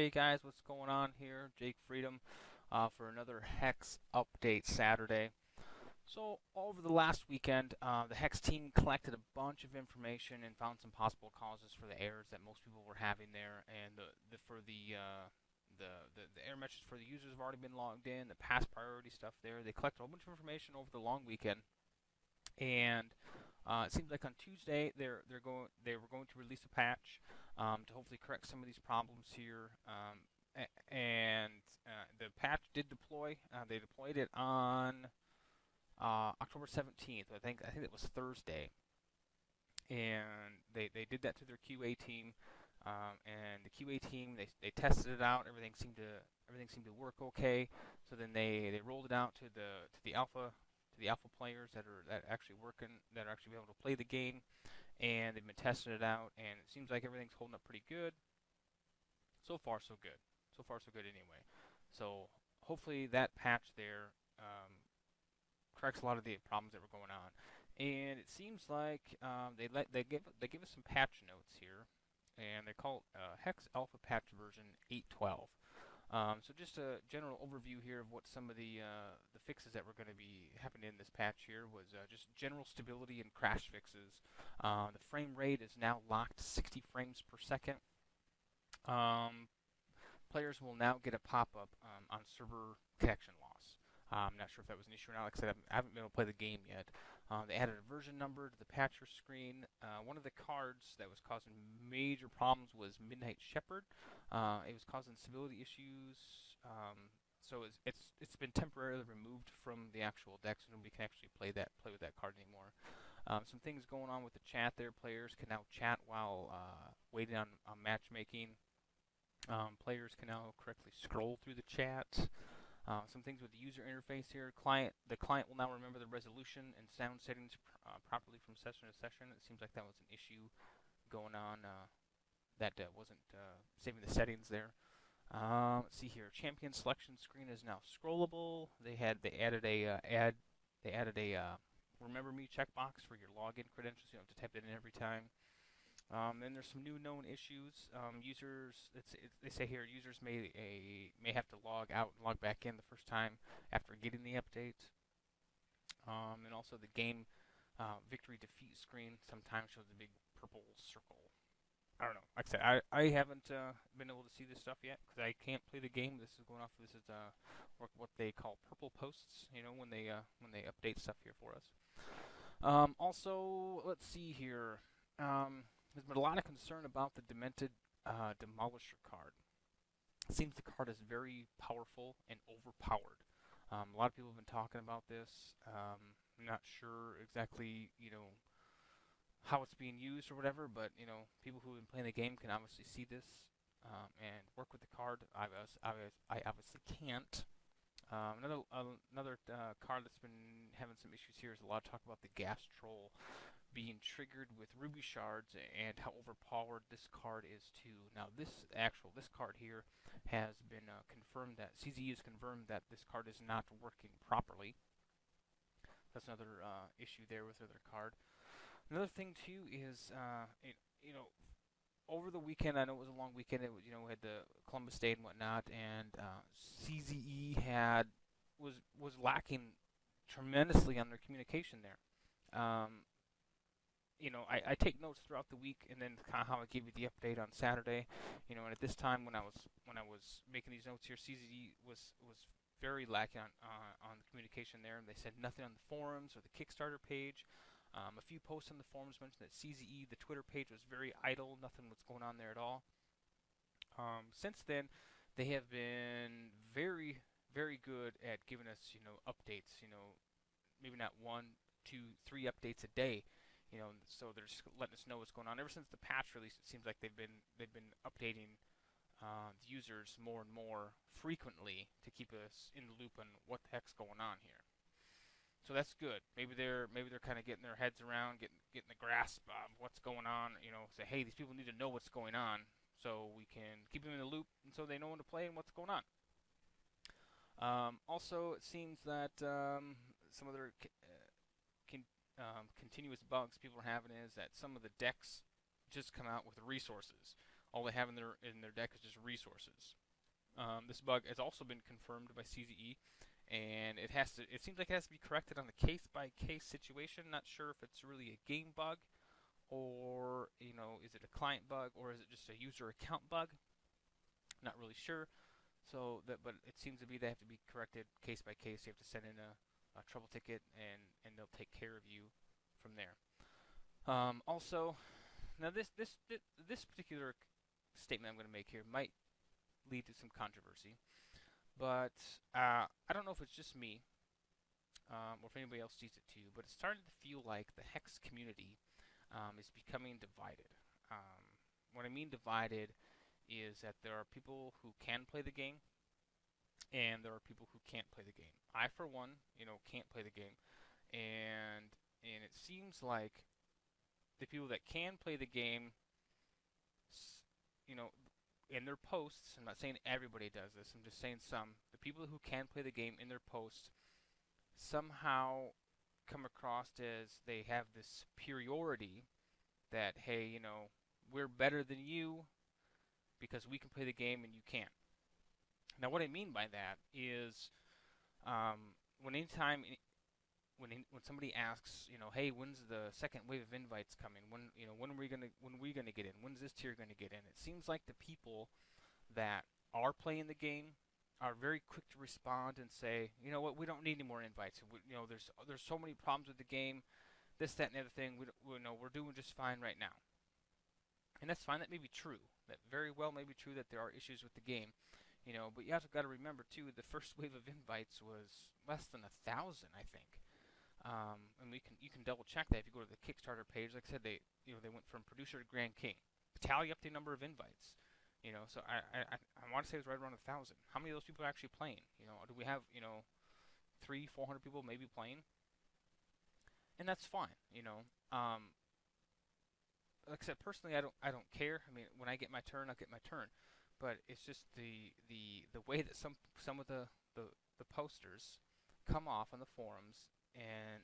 Hey guys, what's going on here? Jake Freedom for another HEX update Saturday. So, over the last weekend, the HEX team collected a bunch of information and found some possible causes for the errors that most people were having there. And the error messages for the users have already been logged in, the past priority stuff there. They collected a whole bunch of information over the long weekend. And it seems like on Tuesday they were going to release a patch to hopefully correct some of these problems here. The patch did deploy. They deployed it on October 17th. I think it was Thursday, and they did that to their QA team. And the QA team they tested it out. Everything seemed to work okay. So then they rolled it out to the alpha players that actually be able to play the game, and they've been testing it out, and it seems like everything's holding up pretty good. So far, so good. So far, so good anyway. So hopefully that patch there corrects a lot of the problems that were going on. And it seems like they give us some patch notes here, and they call it HEX Alpha Patch version 8.12. So just a general overview here of what some of the fixes that were going to be happening in this patch here was just general stability and crash fixes. The frame rate is now locked to 60 frames per second. Um, Players will now get a pop-up on server connection loss. I'm not sure if that was an issue or not. Like I said, I haven't been able to play the game yet. They added a version number to the patcher screen. One of the cards that was causing major problems was Midnight Shepherd. It was causing stability issues. So it's been temporarily removed from the actual deck, so nobody can actually play with that card anymore. Some things going on with the chat there. Players can now chat while waiting on matchmaking. Players can now correctly scroll through the chat. Some things with the user interface here. The client will now remember the resolution and sound settings properly from session to session. It seems like that was an issue going on that wasn't saving the settings there. Let's see here. Champion selection screen is now scrollable. They added a remember me checkbox for your login credentials. You don't have to type it in every time. Then there's some new known issues. They say here users may have to log out and log back in the first time after getting the update. And also the game victory defeat screen sometimes shows a big purple circle. I don't know. Like I said, I haven't been able to see this stuff yet because I can't play the game. This is going off. This is what they call purple posts. You know, when they update stuff here for us. Also, let's see here. There's been a lot of concern about the Demented Demolisher card. It seems the card is very powerful and overpowered. A lot of people have been talking about this. I'm not sure exactly, how it's being used or whatever, but people who have been playing the game can obviously see this and work with the card. I obviously can't. Another card that's been having some issues here is a lot of talk about the Gas Troll being triggered with ruby shards and how overpowered this card is too. Now this card here has been confirmed that CZE has confirmed that this card is not working properly. That's another issue there with the other card. Another thing too is over the weekend, I know it was a long weekend. It was, we had the Columbus Day and whatnot, and CZE was lacking tremendously on their communication there. I take notes throughout the week, and then kind of how I gave you the update on Saturday. And at this time when I was making these notes here, CZE was very lacking on the communication there, and they said nothing on the forums or the Kickstarter page. A few posts on the forums mentioned that CZE, the Twitter page, was very idle. Nothing was going on there at all. Since then, they have been very, very good at giving us, updates. Maybe not 1, 2, 3 updates a day. So they're just letting us know what's going on. Ever since the patch release, it seems like they've been updating the users more and more frequently to keep us in the loop on what the heck's going on here. So that's good. Maybe they're kind of getting their heads around, getting the grasp of what's going on. Say, hey, these people need to know what's going on, so we can keep them in the loop, and so they know when to play and what's going on. Also, it seems that some other continuous bugs people are having is that some of the decks just come out with resources. All they have in their deck is just resources. This bug has also been confirmed by CZE, and it has to. It seems like it has to be corrected on a case-by-case situation. Not sure if it's really a game bug, or is it a client bug, or is it just a user account bug? Not really sure. But it seems to be they have to be corrected case by case. You have to send in a trouble ticket, and they'll take care of you from there. Also, now this particular statement I'm going to make here might lead to some controversy, but I don't know if it's just me, or if anybody else sees it too, but it's starting to feel like the HEX community is becoming divided. What I mean divided is that there are people who can play the game, and there are people who can't play the game. I, for one, can't play the game, and it seems like the people that can play the game, you know, in their posts, I'm not saying everybody does this, I'm just saying some, the people who can play the game in their posts somehow come across as they have this superiority that, hey, we're better than you because we can play the game and you can't. Now, what I mean by that is when anytime when somebody asks, hey, when's the second wave of invites coming? When are we gonna get in? When's this tier gonna get in? It seems like the people that are playing the game are very quick to respond and say, you know what, we don't need any more invites. There's so many problems with the game, this, that, and the other thing. We're doing just fine right now. And that's fine. That may be true. That very well may be true that there are issues with the game. But you also got to remember too, the first wave of invites was less than 1,000, I think. And you can double check that if you go to the Kickstarter page. Like I said, they went from producer to Grand King. Tally up the number of invites. So I want to say it was right around 1,000. How many of those people are actually playing? Do we have 300-400 people maybe playing? And that's fine. Like I said, personally, I don't care. I mean, when I get my turn, I'll get my turn. But it's just the way that some of the posters come off on the forums, and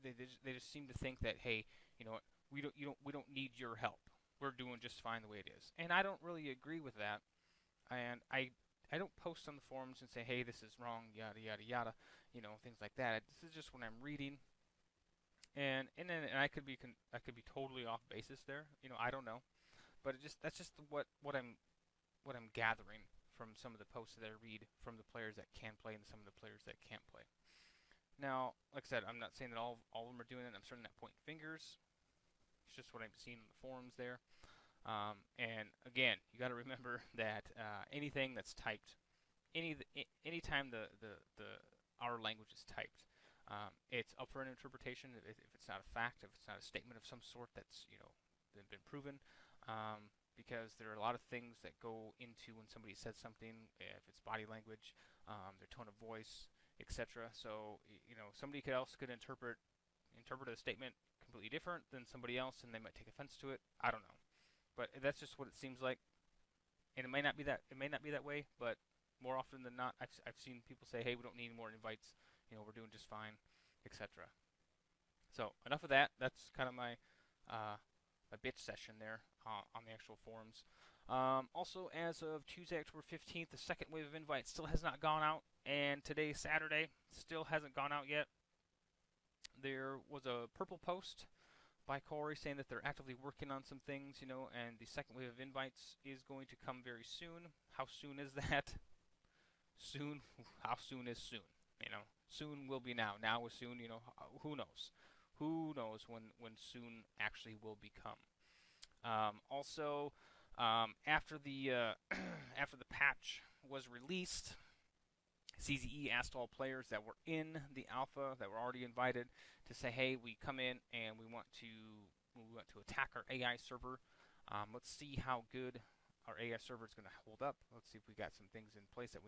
they just seem to think that, hey, what, we don't need your help. We're doing just fine the way it is. And I don't really agree with that. And I don't post on the forums and say, hey, this is wrong, yada yada yada, things like that. This is just when I'm reading, and I could be totally off basis there. I don't know, but that's just what I'm gathering from some of the posts that I read from the players that can play and some of the players that can't play. Now, like I said, I'm not saying that all of them are doing it. I'm certainly not pointing fingers. It's just what I'm seeing in the forums there. And again, you got to remember that anything that's typed, anytime the our language is typed, it's up for an interpretation. If it's not a fact, if it's not a statement of some sort that's been proven, because there are a lot of things that go into when somebody says something. If it's body language, their tone of voice, etc. So somebody could interpret a statement completely different than somebody else, and they might take offense to it. I don't know, but that's just what it seems like. And it may not be that way, but more often than not, I've seen people say, hey, we don't need any more invites. We're doing just fine, etc. So enough of that. That's kind of my bitch session there on the actual forums. Also, as of Tuesday, October 15th, the second wave of invites still has not gone out, and today, Saturday, still hasn't gone out yet. There was a purple post by Corey saying that they're actively working on some things, and the second wave of invites is going to come very soon. How soon is that? Soon? How soon is soon? Soon will be now. Now is soon. Who knows? Who knows when soon actually will become? Also, after the after the patch was released, CZE asked all players that were in the alpha, that were already invited, to say, hey, we come in and we want to attack our AI server. Let's see how good our AI server is going to hold up. Let's see if we got some things in place that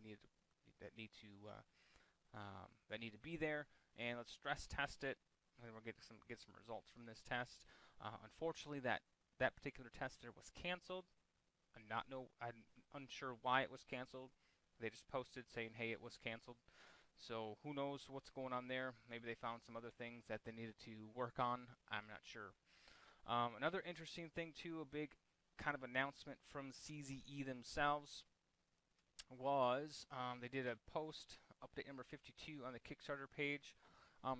need to be there, and let's stress test it. And we'll get some results from this test. Unfortunately, that particular test there was canceled. I'm unsure why it was canceled. They just posted saying, hey, it was canceled. So who knows what's going on there. Maybe they found some other things that they needed to work on. I'm not sure. Another interesting thing too, a big kind of announcement from CZE themselves was they did a post, update number 52 on the Kickstarter page.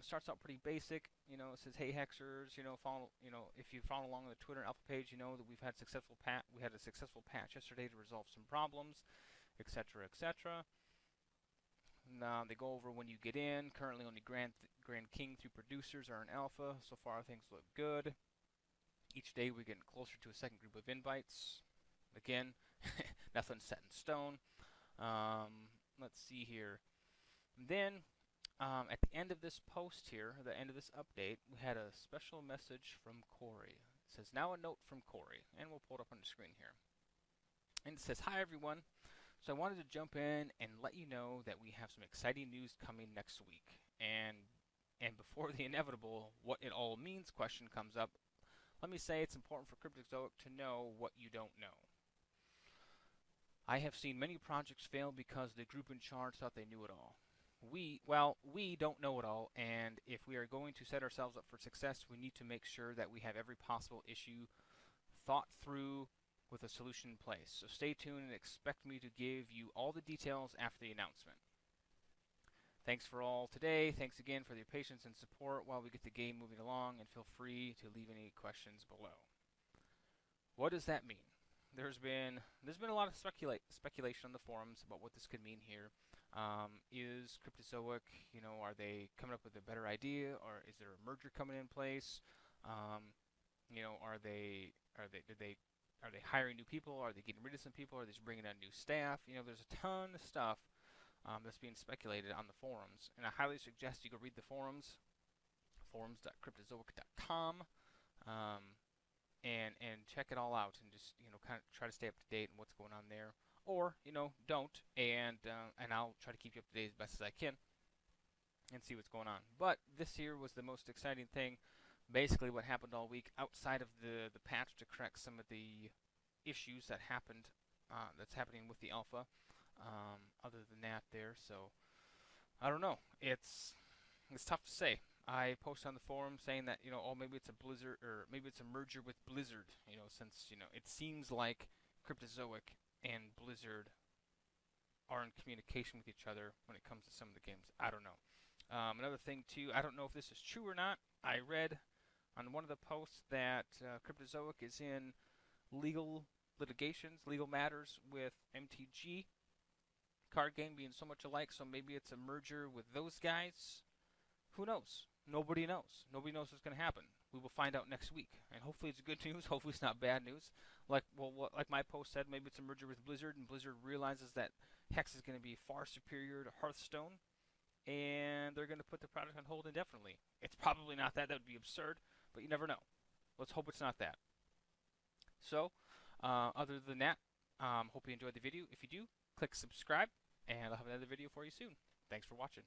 Starts out pretty basic. You know, it says, "Hey Hexers, follow. If you follow along on the Twitter and Alpha page, you know that we had a successful patch yesterday to resolve some problems, etc., etc." Now they go over when you get in. Currently, only Grand King through producers are in Alpha. So far, things look good. Each day, we're getting closer to a second group of invites. Again, nothing's set in stone. Let's see here. Then, at the end of this post here, the end of this update, we had a special message from Corey. It says, "Now a note from Corey," and we'll pull it up on the screen here. And it says, "Hi everyone. So I wanted to jump in and let you know that we have some exciting news coming next week. And before the inevitable what it all means question comes up, let me say it's important for Cryptozoic to know what you don't know. I have seen many projects fail because the group in charge thought they knew it all. We don't know it all, and if we are going to set ourselves up for success, we need to make sure that we have every possible issue thought through with a solution in place. So stay tuned and expect me to give you all the details after the announcement. Thanks for all today. Thanks again for your patience and support while we get the game moving along, and feel free to leave any questions below." What does that mean? There's been a lot of speculation on the forums about what this could mean here. Is Cryptozoic, are they coming up with a better idea, or is there a merger coming in place? Are they hiring new people? Are they getting rid of some people? Are they just bringing on new staff? There's a ton of stuff that's being speculated on the forums, and I highly suggest you go read the forums, forums.cryptozoic.com, and check it all out, and just kind of try to stay up to date on what's going on there, or don't, and I'll try to keep you up to date as best as I can and see what's going on. But this year was the most exciting thing. Basically, what happened all week, outside of the patch to correct some of the issues that happened, that's happening with the alpha. Other than that, so I don't know. It's tough to say. I posted on the forum saying that oh, maybe it's a Blizzard, or maybe it's a merger with Blizzard. Since it seems like Cryptozoic and Blizzard are in communication with each other when it comes to some of the games. I don't know. Another thing too, I don't know if this is true or not. I read on one of the posts that Cryptozoic is in legal matters with MTG, card game being so much alike, so maybe it's a merger with those guys. Who knows? Nobody knows. Nobody knows what's going to happen. We will find out next week, and hopefully it's good news. Hopefully it's not bad news. Like my post said, maybe it's a merger with Blizzard, and Blizzard realizes that HEX is going to be far superior to Hearthstone, and they're going to put the product on hold indefinitely. It's probably not that. That would be absurd, but you never know. Let's hope it's not that. So, other than that, hope you enjoyed the video. If you do, click subscribe, and I'll have another video for you soon. Thanks for watching.